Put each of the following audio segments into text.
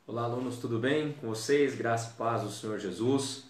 Olá, alunos, tudo bem com vocês? Graça e paz do Senhor Jesus.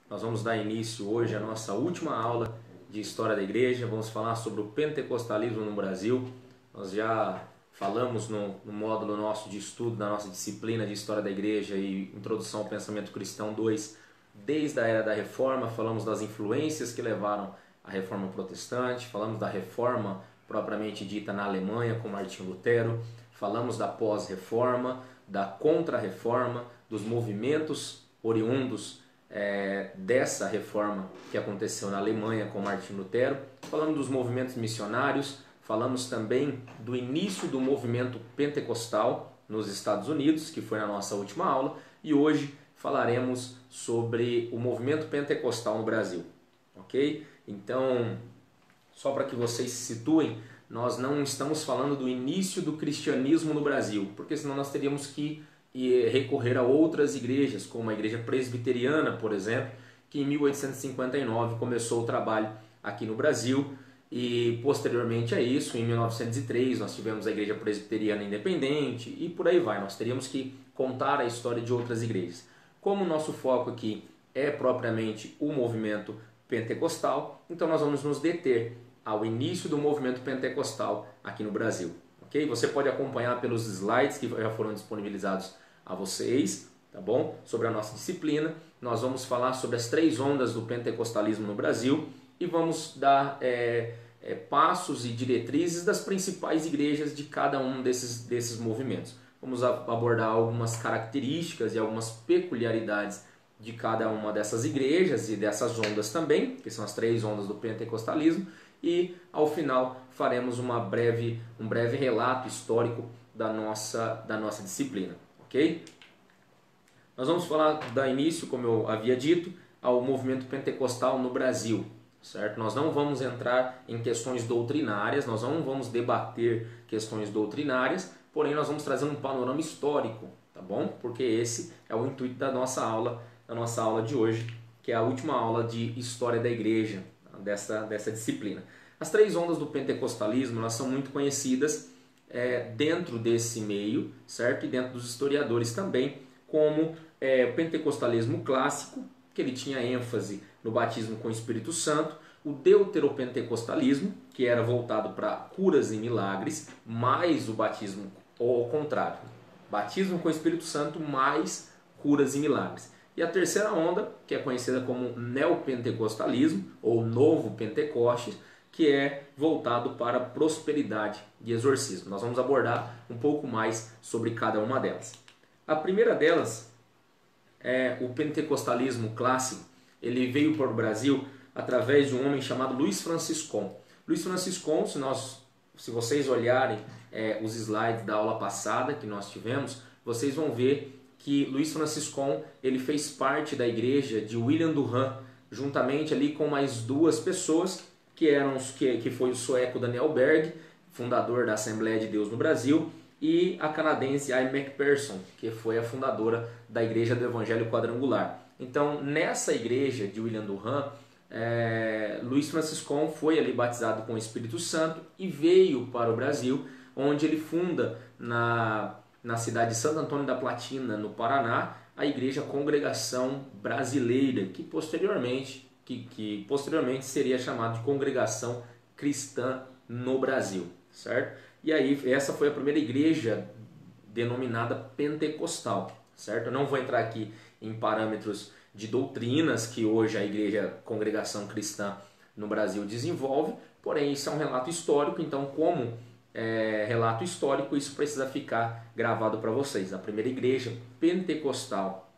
Nós vamos dar início hoje à nossa última aula de História da Igreja. Vamos falar sobre o pentecostalismo no Brasil. Nós já falamos no módulo nosso de estudo da nossa disciplina de História da Igreja e Introdução ao Pensamento Cristão 2, desde a Era da Reforma. Falamos das influências que levaram à Reforma Protestante, falamos da Reforma propriamente dita na Alemanha com Martinho Lutero, falamos da pós-reforma, da contra-reforma, dos movimentos oriundos dessa reforma que aconteceu na Alemanha com Martinho Lutero, falamos dos movimentos missionários, falamos também do início do movimento pentecostal nos Estados Unidos, que foi na nossa última aula, e hoje falaremos sobre o movimento pentecostal no Brasil, ok? Então, só para que vocês se situem, nós não estamos falando do início do cristianismo no Brasil, porque senão nós teríamos que recorrer a outras igrejas, como a igreja presbiteriana, por exemplo, que em 1859 começou o trabalho aqui no Brasil, e posteriormente a isso, em 1903, nós tivemos a igreja presbiteriana independente, e por aí vai. Nós teríamos que contar a história de outras igrejas. Como o nosso foco aqui é propriamente o movimento pentecostal, então nós vamos nos deter ao início do movimento pentecostal aqui no Brasil. Ok? Você pode acompanhar pelos slides que já foram disponibilizados a vocês, tá bom? Sobre a nossa disciplina. Nós vamos falar sobre as 3 ondas do pentecostalismo no Brasil e vamos dar passos e diretrizes das principais igrejas de cada um desses movimentos. Vamos abordar algumas características e algumas peculiaridades de cada uma dessas igrejas e dessas ondas também, que são as 3 ondas do pentecostalismo, e ao final faremos um breve relato histórico da nossa disciplina, ok? Nós vamos dar início, como eu havia dito, ao movimento pentecostal no Brasil, certo? Nós não vamos entrar em questões doutrinárias, nós não vamos debater questões doutrinárias, porém nós vamos trazer um panorama histórico, tá bom? Porque esse é o intuito da nossa aula de hoje, que é a última aula de História da Igreja, dessa disciplina. As 3 ondas do pentecostalismo, elas são muito conhecidas dentro desse meio, certo? E dentro dos historiadores também, como o pentecostalismo clássico, que ele tinha ênfase no batismo com o Espírito Santo, o deuteropentecostalismo, que era voltado para curas e milagres, mais o batismo, ou ao contrário, batismo com o Espírito Santo mais curas e milagres. E a terceira onda, que é conhecida como neopentecostalismo, ou novo Pentecostes, que é voltado para prosperidade e exorcismo. Nós vamos abordar um pouco mais sobre cada uma delas. A primeira delas é o pentecostalismo clássico. Ele veio para o Brasil através de um homem chamado Luiz Franciscon. Luiz Franciscon, se vocês olharem os slides da aula passada que nós tivemos, vocês vão ver que Luiz Franciscon ele fez parte da igreja de William Durham, juntamente ali com mais 2 pessoas, que foi o sueco Daniel Berg, fundador da Assembleia de Deus no Brasil, e a canadense Anne McPherson, que foi a fundadora da Igreja do Evangelho Quadrangular. Então, nessa igreja de William Durham, Luiz Franciscon foi ali batizado com o Espírito Santo e veio para o Brasil, onde ele funda na cidade de Santo Antônio da Platina, no Paraná, a Igreja Congregação Brasileira, que posteriormente seria chamada de Congregação Cristã no Brasil, certo? E aí essa foi a primeira igreja denominada pentecostal, certo? Eu não vou entrar aqui em parâmetros de doutrinas que hoje a Igreja Congregação Cristã no Brasil desenvolve, porém isso é um relato histórico, então como relato histórico, isso precisa ficar gravado para vocês. A primeira igreja pentecostal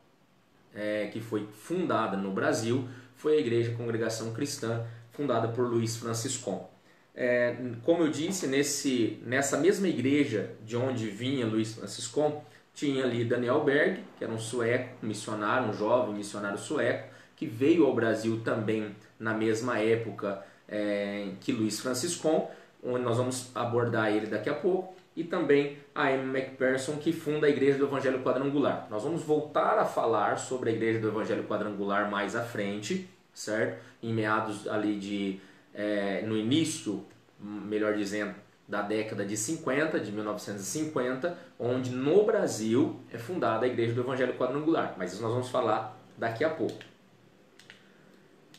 que foi fundada no Brasil foi a Igreja Congregação Cristã, fundada por Luiz Franciscon. Como eu disse, nessa mesma igreja de onde vinha Luiz Franciscon, tinha ali Daniel Berg, que era um sueco, um jovem missionário sueco, que veio ao Brasil também na mesma época que Luiz Franciscon, onde nós vamos abordar ele daqui a pouco, e também a Anne McPherson, que funda a Igreja do Evangelho Quadrangular. Nós vamos voltar a falar sobre a Igreja do Evangelho Quadrangular mais à frente, certo? Em meados ali no início, melhor dizendo, da década de 50, de 1950, onde no Brasil é fundada a Igreja do Evangelho Quadrangular. Mas isso nós vamos falar daqui a pouco.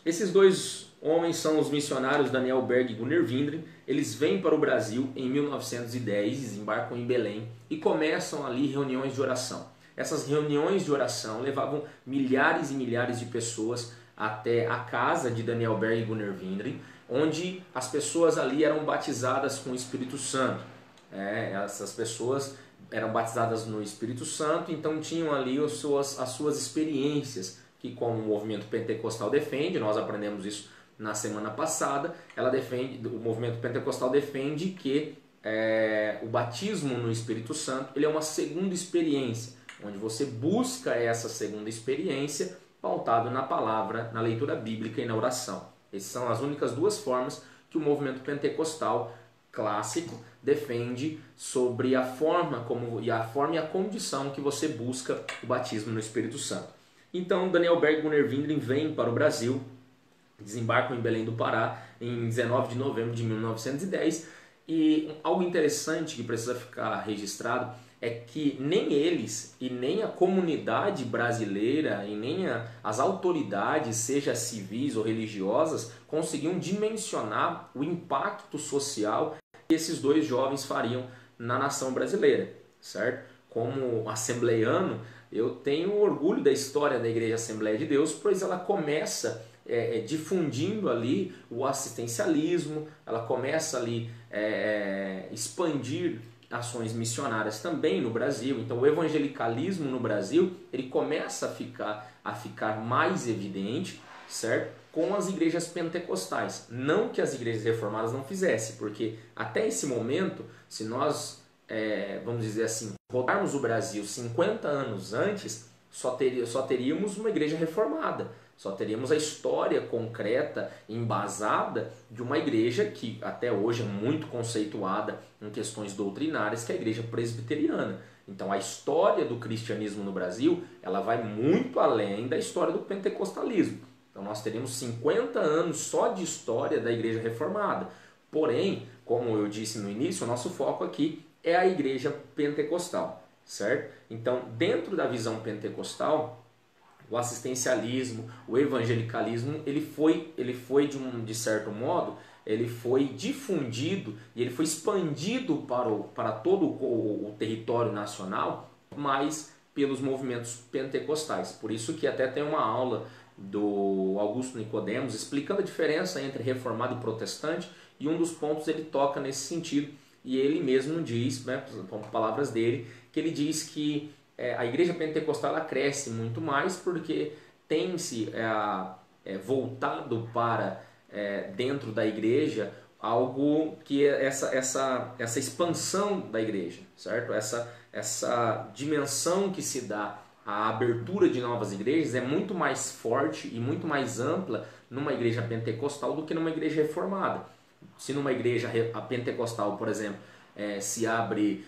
Esses dois homens são os missionários Daniel Berg e Gunner Windring. Eles vêm para o Brasil em 1910, desembarcam em Belém e começam ali reuniões de oração. Essas reuniões de oração levavam milhares e milhares de pessoas até a casa de Daniel Berg e Gunner Windring, onde as pessoas ali eram batizadas com o Espírito Santo. Essas pessoas eram batizadas no Espírito Santo, então tinham ali as suas experiências, que como o movimento pentecostal defende, nós aprendemos isso na semana passada, o movimento pentecostal defende que o batismo no Espírito Santo ele é uma segunda experiência, onde você busca essa segunda experiência pautado na palavra, na leitura bíblica e na oração. Essas são as únicas duas formas que o movimento pentecostal clássico defende sobre a forma e a condição que você busca o batismo no Espírito Santo. Então, Daniel Berg e Gunner Windring vêm para o Brasil, desembarcam em Belém do Pará em 19 de novembro de 1910, e algo interessante que precisa ficar registrado é que nem eles e nem a comunidade brasileira e nem as autoridades, seja civis ou religiosas, conseguiam dimensionar o impacto social que esses dois jovens fariam na nação brasileira, certo? Como assembleiano, eu tenho orgulho da história da Igreja Assembleia de Deus, pois ela começa difundindo ali o assistencialismo, ela começa ali expandir ações missionárias também no Brasil. Então o evangelicalismo no Brasil ele começa a ficar mais evidente, certo? Com as igrejas pentecostais. Não que as igrejas reformadas não fizessem, porque até esse momento, se nós, vamos dizer assim, rodarmos o Brasil 50 anos antes, só teríamos uma igreja reformada. Só teríamos a história concreta, embasada, de uma igreja que até hoje é muito conceituada em questões doutrinárias, que é a igreja presbiteriana. Então a história do cristianismo no Brasil ela vai muito além da história do pentecostalismo. Então nós teríamos 50 anos só de história da igreja reformada. Porém, como eu disse no início, o nosso foco aqui é a igreja pentecostal, certo? Então, dentro da visão pentecostal, o assistencialismo, o evangelicalismo, ele foi de certo modo, ele foi difundido e ele foi expandido para todo o território nacional, mas pelos movimentos pentecostais. Por isso que até tem uma aula do Augusto Nicodemos explicando a diferença entre reformado e protestante, e um dos pontos ele toca nesse sentido, e ele mesmo diz, com palavras dele, que ele diz que a igreja pentecostal ela cresce muito mais porque tem-se voltado para dentro da igreja algo que é essa expansão da igreja, certo? Essa dimensão que se dá à abertura de novas igrejas é muito mais forte e muito mais ampla numa igreja pentecostal do que numa igreja reformada. Se numa igreja pentecostal, por exemplo, se abre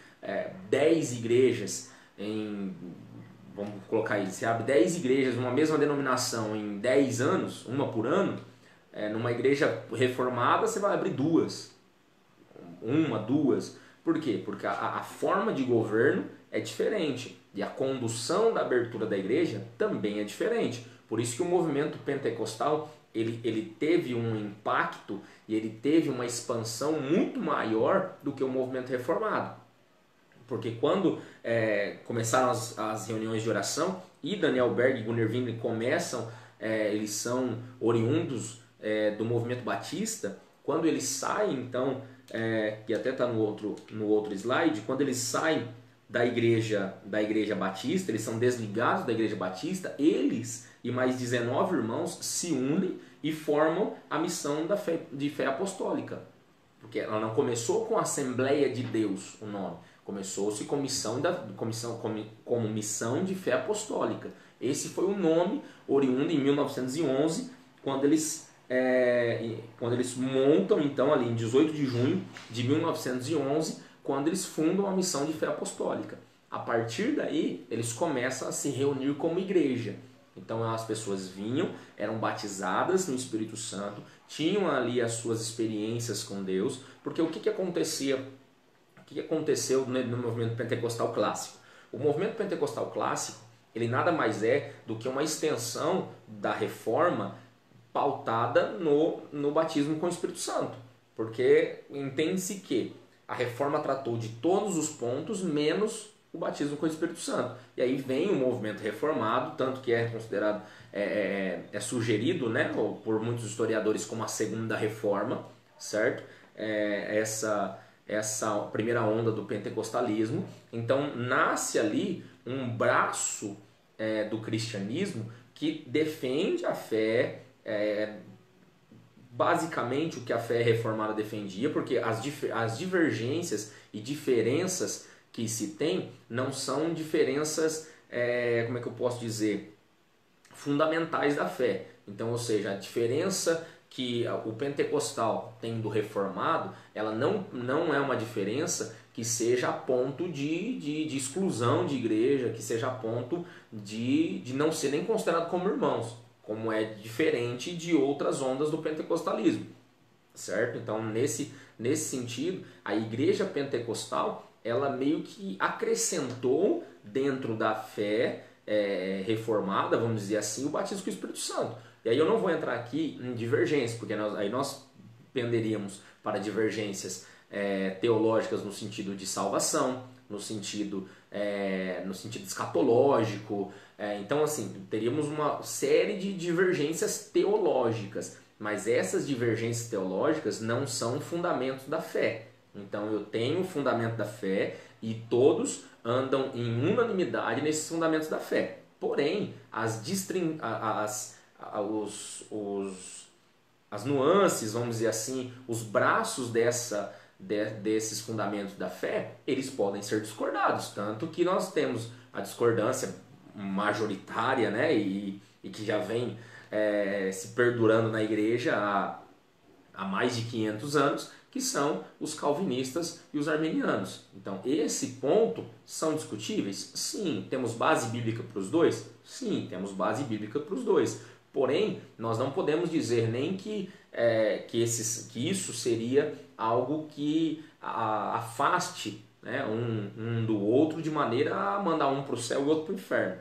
10 igrejas vamos colocar aí, se abre 10 igrejas numa mesma denominação em 10 anos, uma por ano, numa igreja reformada você vai abrir duas. Por quê? Porque a forma de governo é diferente e a condução da abertura da igreja também é diferente. Por isso que o movimento pentecostal ele teve um impacto e ele teve uma expansão muito maior do que o movimento reformado. Porque quando começaram as reuniões de oração e Daniel Berg e Gunner Windring começam, eles são oriundos do movimento batista, quando eles saem, então, que até está no outro slide, quando eles saem da igreja batista, eles são desligados da igreja batista, eles e mais 19 irmãos se unem e formam a missão de fé apostólica. Porque ela não começou com Assembleia de Deus, o nome. Começou-se como missão de fé apostólica. Esse foi o nome oriundo em 1911, quando eles montam, então, ali em 18 de junho de 1911, quando eles fundam a missão de fé apostólica. A partir daí, eles começam a se reunir como igreja. Então as pessoas vinham, eram batizadas no Espírito Santo, tinham ali as suas experiências com Deus, porque o que acontecia, o que aconteceu no movimento pentecostal clássico? O movimento pentecostal clássico, ele nada mais é do que uma extensão da reforma pautada no batismo com o Espírito Santo, porque entende-se que a reforma tratou de todos os pontos menos o batismo com o Espírito Santo. E aí vem o movimento reformado, tanto que é considerado, sugerido, né, por muitos historiadores como a segunda reforma, certo? Essa primeira onda do pentecostalismo. Então nasce ali um braço do cristianismo que defende a fé, basicamente o que a fé reformada defendia, porque as divergências e diferenças que se tem não são diferenças, como é que eu posso dizer, fundamentais da fé. Então, ou seja, a diferença que o pentecostal tem do reformado, ela não é uma diferença que seja a ponto de exclusão de igreja, que seja a ponto de não ser nem considerado como irmãos, como é diferente de outras ondas do pentecostalismo, certo? Então, nesse sentido, a igreja pentecostal, ela meio que acrescentou dentro da fé reformada, vamos dizer assim, o batismo com o Espírito Santo. E aí eu não vou entrar aqui em divergências, porque aí nós penderíamos para divergências teológicas no sentido de salvação, no sentido escatológico. Então, assim, teríamos uma série de divergências teológicas, mas essas divergências teológicas não são fundamentos da fé. Então, eu tenho o fundamento da fé e todos andam em unanimidade nesses fundamentos da fé. Porém, as nuances, vamos dizer assim, os braços desses fundamentos da fé, eles podem ser discordados. Tanto que nós temos a discordância majoritária, né, e que já vem se perdurando na igreja há mais de 500 anos, que são os calvinistas e os arminianos. Então, esse ponto são discutíveis? Sim. Temos base bíblica para os dois? Sim, temos base bíblica para os dois. Porém, nós não podemos dizer nem que isso seria algo que afaste, né, um do outro de maneira a mandar um para o céu e o outro para o inferno,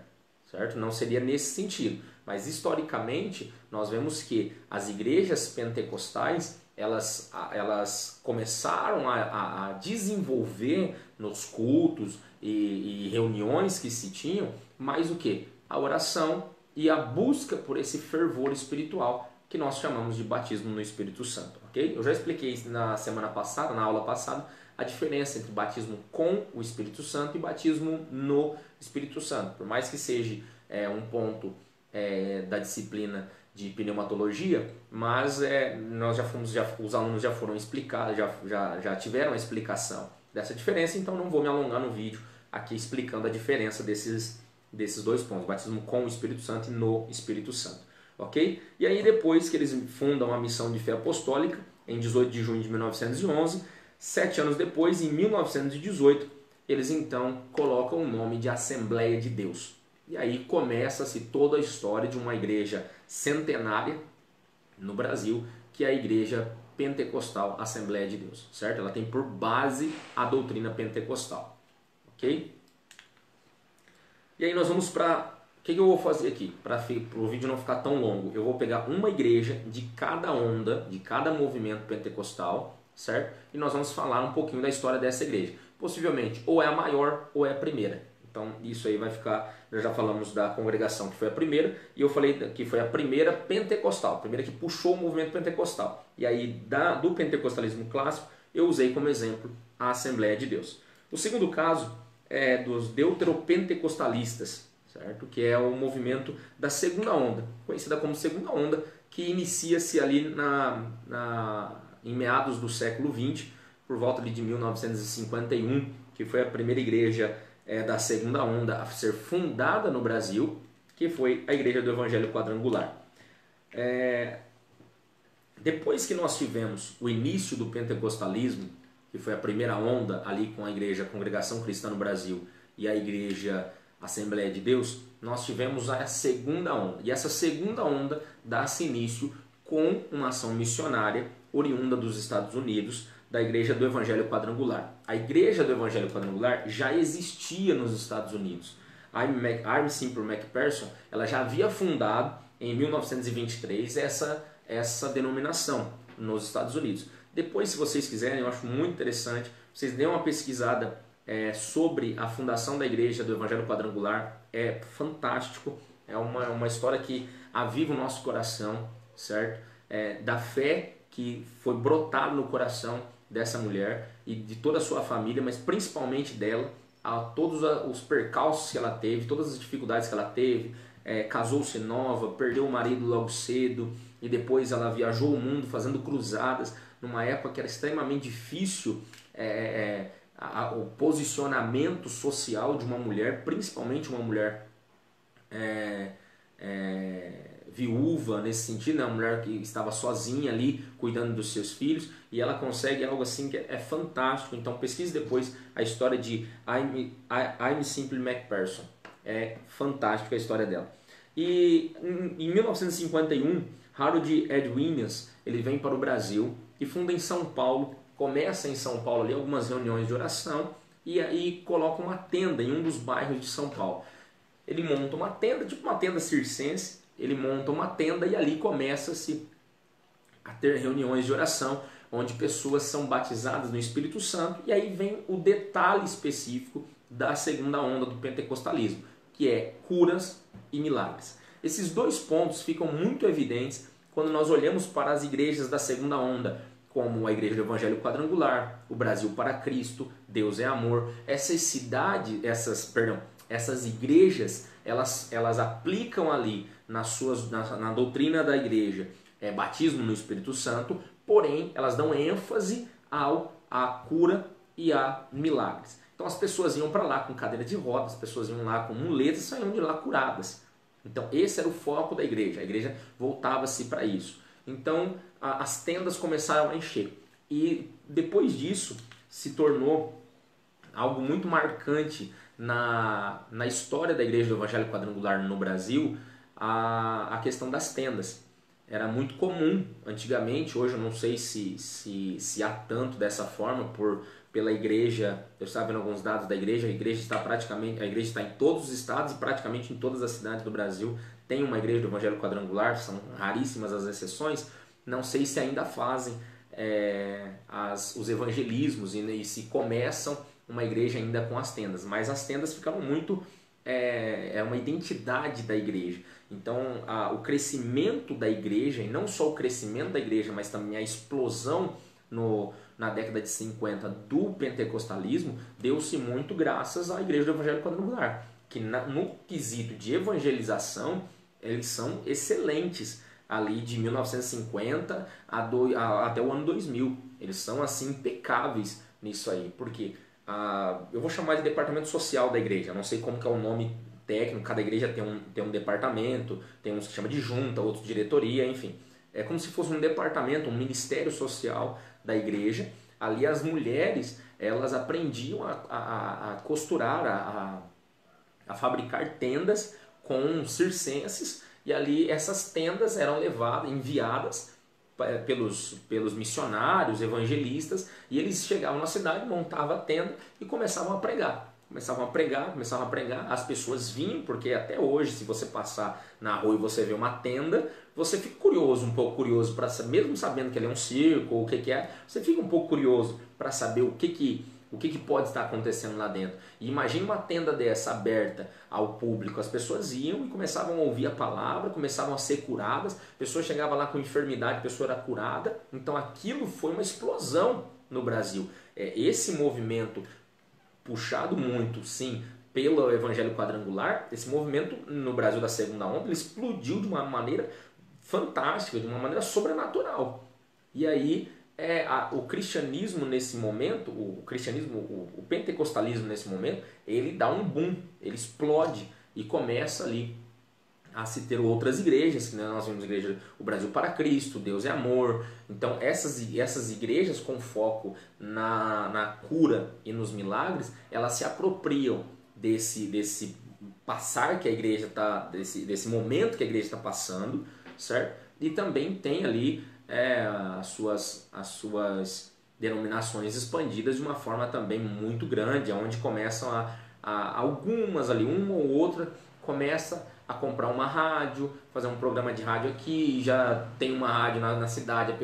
certo? Não seria nesse sentido. Mas, historicamente, nós vemos que as igrejas pentecostais, elas começaram a desenvolver nos cultos e reuniões que se tinham mais o que? A oração e a busca por esse fervor espiritual que nós chamamos de batismo no Espírito Santo, ok? Eu já expliquei na semana passada, na aula passada, a diferença entre batismo com o Espírito Santo e batismo no Espírito Santo. Por mais que seja um ponto da disciplina de pneumatologia, mas os alunos já foram explicados, já tiveram a explicação dessa diferença, então não vou me alongar no vídeo aqui explicando a diferença desses dois pontos, batismo com o Espírito Santo e no Espírito Santo, ok? E aí depois que eles fundam a missão de fé apostólica, em 18 de junho de 1911, 7 anos depois, em 1918, eles então colocam o nome de Assembleia de Deus. E aí começa-se toda a história de uma igreja centenária no Brasil, que é a Igreja Pentecostal Assembleia de Deus, certo? Ela tem por base a doutrina pentecostal, ok? E aí nós vamos para... O que eu vou fazer aqui? Para o vídeo não ficar tão longo, eu vou pegar uma igreja de cada onda, de cada movimento pentecostal, certo? E nós vamos falar um pouquinho da história dessa igreja. Possivelmente, ou é a maior ou é a primeira. Então isso aí vai ficar... Nós já falamos da congregação que foi a primeira, e eu falei que foi a primeira pentecostal, a primeira que puxou o movimento pentecostal. E aí do pentecostalismo clássico, eu usei como exemplo a Assembleia de Deus. O segundo caso é dos deuteropentecostalistas, certo? Que é o movimento da segunda onda, conhecida como segunda onda, que inicia-se ali em meados do século XX, por volta de 1951, que foi a primeira igreja da segunda onda a ser fundada no Brasil, que foi a Igreja do Evangelho Quadrangular. Depois que nós tivemos o início do pentecostalismo, que foi a primeira onda ali com a Congregação Cristã no Brasil e a Igreja Assembleia de Deus, nós tivemos a segunda onda. E essa segunda onda dá-se início com uma ação missionária oriunda dos Estados Unidos, da Igreja do Evangelho Quadrangular. A Igreja do Evangelho Quadrangular já existia nos Estados Unidos. A Aimee Semple McPherson, ela já havia fundado em 1923 essa denominação nos Estados Unidos. Depois, se vocês quiserem, eu acho muito interessante, vocês dêem uma pesquisada sobre a fundação da Igreja do Evangelho Quadrangular. É fantástico, é uma história que aviva o nosso coração, certo? Da fé que foi brotada no coração dessa mulher e de toda a sua família, mas principalmente dela, a todos os percalços que ela teve, todas as dificuldades que ela teve. Casou-se nova, perdeu o marido logo cedo e depois ela viajou o mundo fazendo cruzadas numa época que era extremamente difícil o posicionamento social de uma mulher, principalmente uma mulher viúva nesse sentido, né? Uma mulher que estava sozinha ali cuidando dos seus filhos, e ela consegue algo assim que é fantástico. Então pesquise depois a história de Aimee Semple McPherson, é fantástica a história dela. E em 1951, Harold Ed Williams, ele vem para o Brasil e funda em São Paulo, começa em São Paulo ali algumas reuniões de oração e aí coloca uma tenda em um dos bairros de São Paulo. Ele monta uma tenda, tipo uma tenda circense, ele monta uma tenda e ali começa-se a ter reuniões de oração, onde pessoas são batizadas no Espírito Santo, e aí vem o detalhe específico da segunda onda do pentecostalismo, que é curas e milagres. Esses dois pontos ficam muito evidentes quando nós olhamos para as igrejas da segunda onda, como a Igreja do Evangelho Quadrangular, o Brasil para Cristo, Deus é Amor. Essas igrejas, elas aplicam ali na doutrina da igreja batismo no Espírito Santo, porém elas dão ênfase à cura e a milagres. Então as pessoas iam para lá com cadeira de rodas, as pessoas iam lá com muletas e saíam de lá curadas. Então esse era o foco da igreja, a igreja voltava-se para isso. Então as tendas começaram a encher, e depois disso se tornou algo muito marcante na história da Igreja do Evangelho Quadrangular no Brasil, a questão das tendas. Era muito comum antigamente, hoje eu não sei se há tanto dessa forma pela igreja. Eu estava vendo alguns dados da igreja, a igreja está em todos os estados e praticamente em todas as cidades do Brasil tem uma igreja do Evangelho Quadrangular, são raríssimas as exceções. Não sei se ainda fazem os evangelismos e se começam uma igreja ainda com as tendas, mas as tendas ficaram muito... é uma identidade da igreja. Então o crescimento da igreja, e não só o crescimento da igreja, mas também a explosão na década de 50 do pentecostalismo, deu-se muito graças à Igreja do Evangelho Quadrangular, que no quesito de evangelização eles são excelentes, ali de 1950 até o ano 2000, eles são assim impecáveis nisso aí, porque eu vou chamar de departamento social da igreja, não sei como que é o nome técnico, cada igreja tem um departamento, tem uns que chama de junta, outros diretoria, enfim. É como se fosse um departamento, um ministério social da igreja. Ali as mulheres, elas aprendiam a costurar, a fabricar tendas com circenses, e ali essas tendas eram enviadas pelos missionários, evangelistas, e eles chegavam na cidade, montavam a tenda e começavam a pregar. Começavam a pregar, as pessoas vinham, porque até hoje, se você passar na rua e você vê uma tenda, você fica um pouco curioso, para mesmo sabendo que ele é um circo, ou o que é, você fica um pouco curioso para saber o que pode estar acontecendo lá dentro. E imagine uma tenda dessa aberta ao público, as pessoas iam e começavam a ouvir a palavra, começavam a ser curadas, a pessoa chegava lá com enfermidade, a pessoa era curada. Então aquilo foi uma explosão no Brasil. Esse movimento, puxado muito, sim, pelo Evangelho Quadrangular, esse movimento no Brasil da segunda onda, ele explodiu de uma maneira fantástica, de uma maneira sobrenatural. E aí o cristianismo nesse momento, o pentecostalismo nesse momento, ele dá um boom, ele explode e começa ali a se ter outras igrejas, que nós vimos o Brasil para Cristo, Deus é Amor. Então essas igrejas com foco na cura e nos milagres, elas se apropriam desse passar que a igreja está, desse momento que a igreja está passando, certo? E também tem ali as suas denominações expandidas de uma forma também muito grande, onde começam algumas ali, uma ou outra, começa a comprar uma rádio, fazer um programa de rádio aqui, já tem uma rádio na cidade,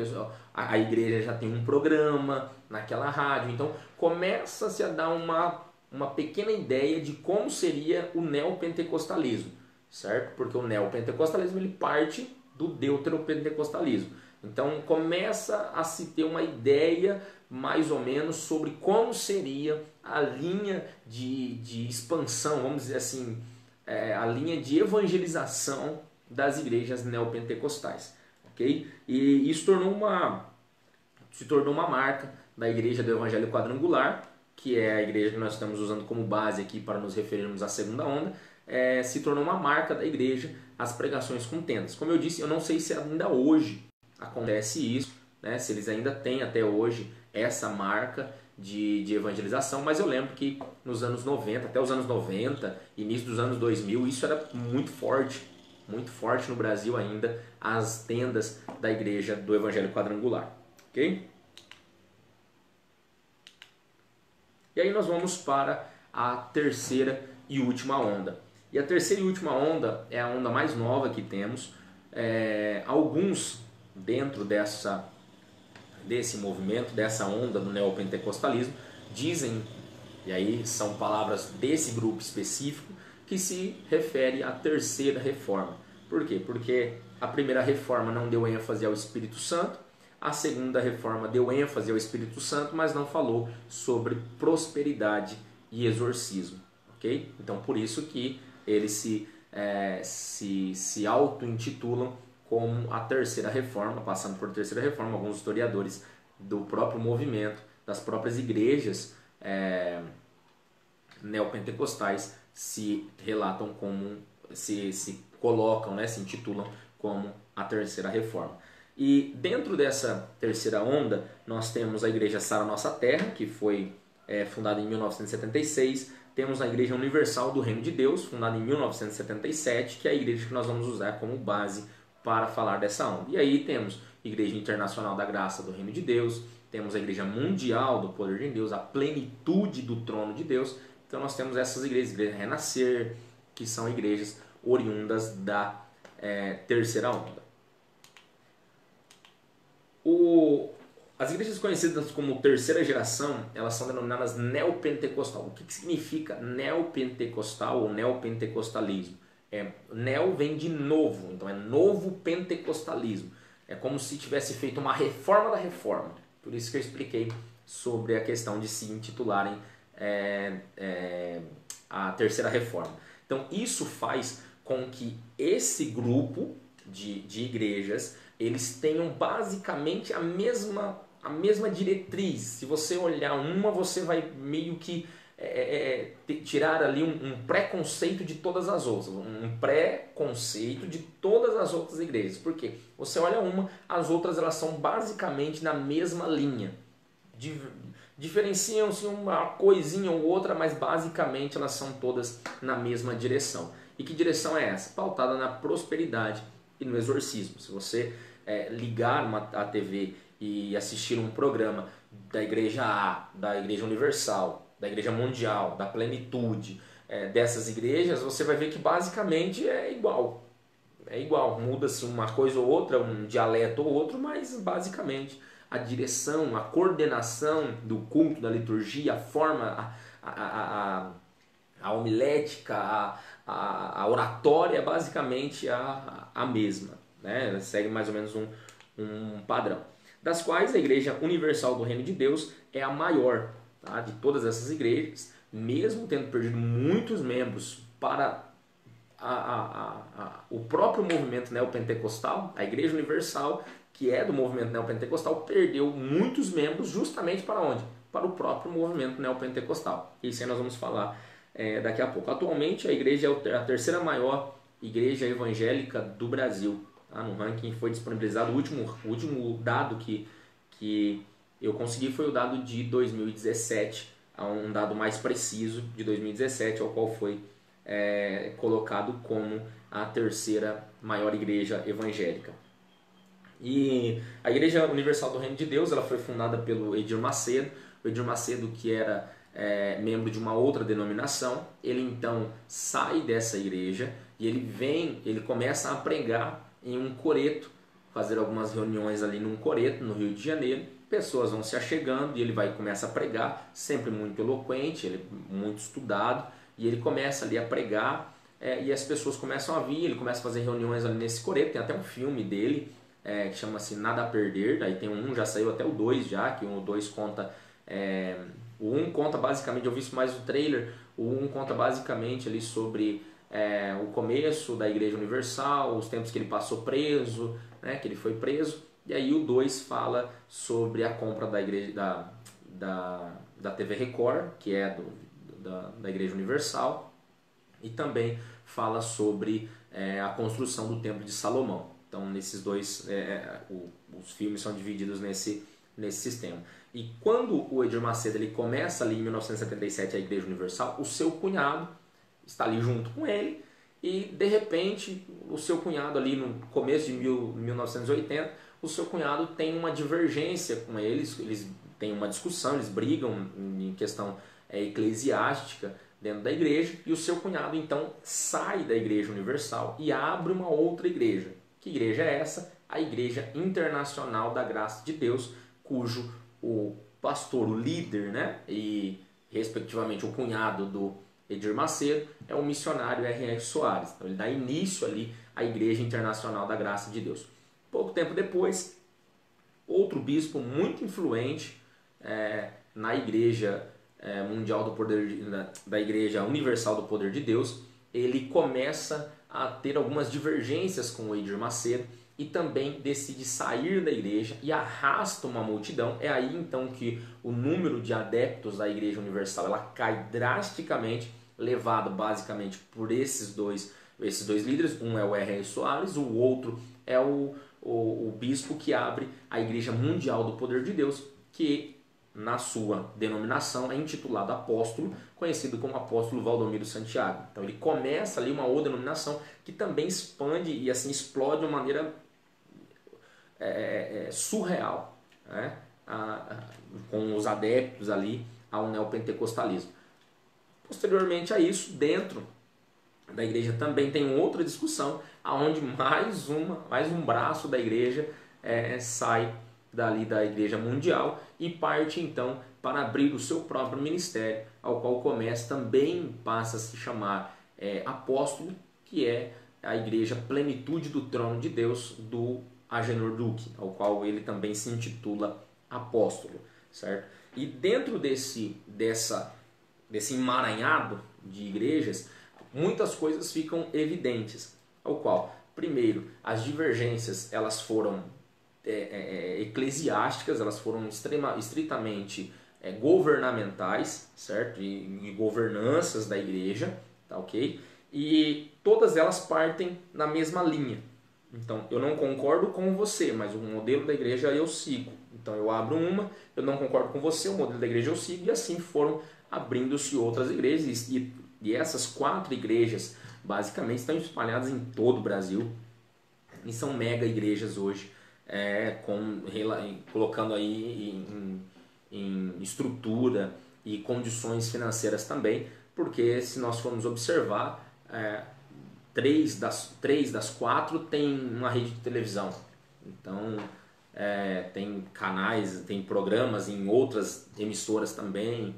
a igreja já tem um programa naquela rádio, então começa-se a dar uma pequena ideia de como seria o neopentecostalismo, certo? Porque o neopentecostalismo ele parte do deuteropentecostalismo. Então começa a se ter uma ideia mais ou menos sobre como seria a linha de expansão, vamos dizer assim, a linha de evangelização das igrejas neopentecostais, ok? E isso se tornou uma marca da Igreja do Evangelho Quadrangular, que é a igreja que nós estamos usando como base aqui para nos referirmos à segunda onda, se tornou uma marca da igreja as pregações com tendas. Como eu disse, eu não sei se ainda hoje acontece isso, né? Se eles ainda têm até hoje essa marca de evangelização, mas eu lembro que nos anos 90, até os anos 90, início dos anos 2000, isso era muito forte no Brasil ainda, as tendas da igreja do Evangelho Quadrangular, ok? E aí nós vamos para a terceira e última onda. E a terceira e última onda é a onda mais nova que temos. Alguns dentro desse movimento, dessa onda do neopentecostalismo, dizem, e aí são palavras desse grupo específico, que se refere à terceira reforma. Por quê? Porque a primeira reforma não deu ênfase ao Espírito Santo, a segunda reforma deu ênfase ao Espírito Santo, mas não falou sobre prosperidade e exorcismo, ok? Então por isso que eles se auto-intitulam como a terceira reforma, passando por terceira reforma. Alguns historiadores do próprio movimento, das próprias igrejas neopentecostais se relatam como, se colocam, né, se intitulam como a terceira reforma. E dentro dessa terceira onda, nós temos a Igreja Sara Nossa Terra, que foi fundada em 1976, temos a Igreja Universal do Reino de Deus, fundada em 1977, que é a igreja que nós vamos usar como base para falar dessa onda. E aí temos Igreja Internacional da Graça do Reino de Deus, temos a Igreja Mundial do Poder de Deus, a Plenitude do Trono de Deus. Então nós temos essas igrejas, Igreja Renascer, que são igrejas oriundas da terceira onda. As igrejas conhecidas como terceira geração, elas são denominadas neopentecostal. O que significa neopentecostal ou neopentecostalismo? Neo vem de novo, então é novo pentecostalismo. É como se tivesse feito uma reforma da reforma. Por isso que eu expliquei sobre a questão de se intitularem a terceira reforma. Então isso faz com que esse grupo de igrejas eles tenham basicamente a mesma diretriz. Se você olhar uma, você vai meio que tirar ali um preconceito de todas as outras, um preconceito de todas as outras igrejas. Por quê? Você olha uma, as outras elas são basicamente na mesma linha. Diferenciam-se uma coisinha ou outra, mas basicamente elas são todas na mesma direção. E que direção é essa? Pautada na prosperidade e no exorcismo. Se você ligar a TV e assistir um programa da Igreja A, da Igreja Universal, da Igreja Mundial, da Plenitude, dessas igrejas, você vai ver que basicamente é igual. É igual, muda-se uma coisa ou outra, um dialeto ou outro, mas basicamente a direção, a coordenação do culto, da liturgia, a forma, a homilética, a oratória é basicamente a mesma, né? Segue mais ou menos um padrão. Das quais a Igreja Universal do Reino de Deus é a maior, tá, de todas essas igrejas, mesmo tendo perdido muitos membros para o próprio movimento neopentecostal. A Igreja Universal, que é do movimento neopentecostal, perdeu muitos membros justamente para onde? Para o próprio movimento neopentecostal. Isso aí nós vamos falar daqui a pouco. Atualmente a igreja é a terceira maior igreja evangélica do Brasil. Tá? No ranking foi disponibilizado, o último dado que eu consegui foi o dado de 2017, um dado mais preciso de 2017, ao qual foi colocado como a terceira maior igreja evangélica. E a Igreja Universal do Reino de Deus, ela foi fundada pelo Edir Macedo. O Edir Macedo, que era membro de uma outra denominação, ele então sai dessa igreja e ele começa a pregar em um coreto, fazer algumas reuniões ali num coreto no Rio de Janeiro. Pessoas vão se achegando e ele começa a pregar, sempre muito eloquente, ele muito estudado, e ele começa ali a pregar e as pessoas começam a vir, ele começa a fazer reuniões ali nesse coreto. Tem até um filme dele que chama-se Nada a Perder, daí tem um, já saiu até o 2 já, que o 2 conta, o 1 conta basicamente, eu vi isso mais o trailer, o 1 conta basicamente ali sobre o começo da Igreja Universal, os tempos que ele passou preso, né, que ele foi preso, e aí o 2 fala sobre a compra da igreja, da TV Record, que é da Igreja Universal, e também fala sobre a construção do Templo de Salomão. Então, nesses dois, os filmes são divididos nesse sistema. E quando o Edir Macedo ele começa ali em 1977 a Igreja Universal, o seu cunhado está ali junto com ele, e de repente o seu cunhado ali no começo de 1980, o seu cunhado tem uma divergência com eles têm uma discussão, eles brigam em questão eclesiástica dentro da igreja, e o seu cunhado então sai da Igreja Universal e abre uma outra igreja. Que igreja é essa? A Igreja Internacional da Graça de Deus, cujo o pastor, o líder, né, e respectivamente o cunhado do Edir Macedo é o missionário R.R. Soares. Então ele dá início ali à Igreja Internacional da Graça de Deus. Pouco tempo depois, outro bispo muito influente na Igreja Mundial do Poder, da Igreja Universal do Poder de Deus, ele começa a ter algumas divergências com o Edir Macedo e também decide sair da igreja e arrasta uma multidão. É aí então que o número de adeptos da Igreja Universal ela cai drasticamente, levado basicamente por esses dois líderes. Um é o R.R. Soares, o outro é o bispo que abre a Igreja Mundial do Poder de Deus, que na sua denominação é intitulado apóstolo, conhecido como apóstolo Valdomiro Santiago. Então ele começa ali uma outra denominação que também expande e assim explode de uma maneira surreal, né? Com os adeptos ali ao neopentecostalismo. Posteriormente a isso, dentro da igreja também tem outra discussão, aonde mais um braço da igreja sai dali da Igreja Mundial e parte então para abrir o seu próprio ministério, ao qual também passa a se chamar apóstolo, que é a Igreja Plenitude do Trono de Deus do Agenor Duque, ao qual ele também se intitula apóstolo, certo? E dentro desse emaranhado de igrejas, muitas coisas ficam evidentes, ao qual, primeiro, as divergências elas foram eclesiásticas, elas foram estritamente governamentais, certo? E governanças da igreja, tá ok? E todas elas partem na mesma linha. Então, eu não concordo com você, mas o modelo da igreja eu sigo. Então, eu abro uma, eu não concordo com você, o modelo da igreja eu sigo, e assim foram abrindo-se outras igrejas. E essas 4 igrejas, basicamente, estão espalhadas em todo o Brasil, e são mega igrejas hoje, colocando aí em estrutura e condições financeiras também, porque se nós formos observar, 3 das 4 tem uma rede de televisão. Então tem canais, tem programas em outras emissoras também,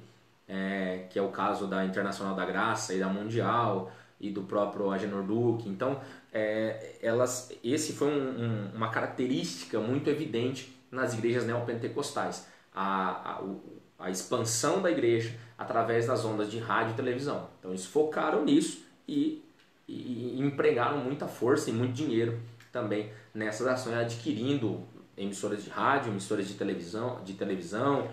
que é o caso da Internacional da Graça e da Mundial e do próprio Agenor Duque. Então esse foi uma característica muito evidente nas igrejas neopentecostais, a expansão da igreja através das ondas de rádio e televisão. Então eles focaram nisso e empregaram muita força e muito dinheiro também nessas ações, adquirindo emissoras de rádio, emissoras de televisão,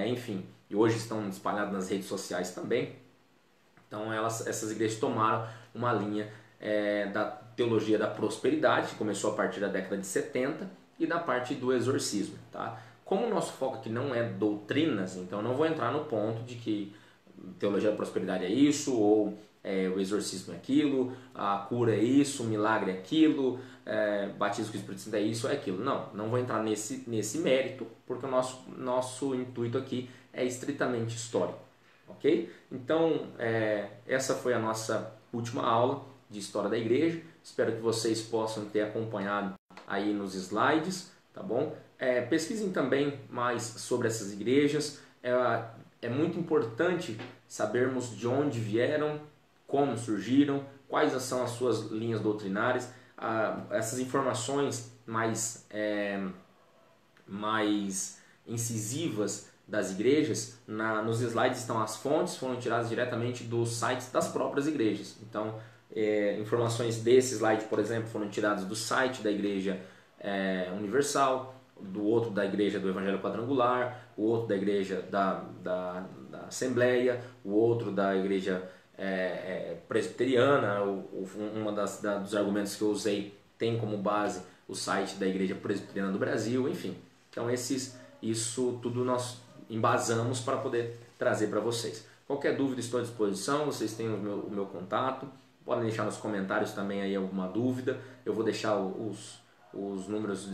enfim, e hoje estão espalhadas nas redes sociais também. Então essas igrejas tomaram uma linha da teologia da prosperidade, que começou a partir da década de 70, e da parte do exorcismo, tá? Como o nosso foco aqui não é doutrinas, então eu não vou entrar no ponto de que teologia da prosperidade é isso, ou o exorcismo é aquilo, a cura é isso, o milagre é aquilo, batismo com o Espírito Santo é isso, é aquilo. Não vou entrar nesse mérito, porque o nosso intuito aqui é estritamente histórico, ok? Então, essa foi a nossa última aula de História da Igreja. Espero que vocês possam ter acompanhado aí nos slides, tá bom? Pesquisem também mais sobre essas igrejas. É muito importante sabermos de onde vieram, como surgiram, quais são as suas linhas doutrinárias. Essas informações mais incisivas das igrejas, nos slides estão as fontes, foram tiradas diretamente dos sites das próprias igrejas. Então, informações desse slide, por exemplo, foram tiradas do site da Igreja Universal, do outro da Igreja do Evangelho Quadrangular, o outro da Igreja da Assembleia, o outro da Igreja Presbiteriana. Dos argumentos que eu usei tem como base o site da Igreja Presbiteriana do Brasil, enfim. Então isso tudo nós embasamos para poder trazer para vocês. Qualquer dúvida, estou à disposição, vocês têm o meu contato, podem deixar nos comentários também aí alguma dúvida. Eu vou deixar os números,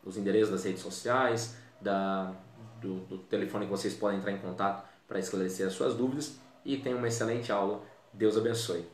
os endereços das redes sociais, do telefone que vocês podem entrar em contato para esclarecer as suas dúvidas. E tenham uma excelente aula. Deus abençoe.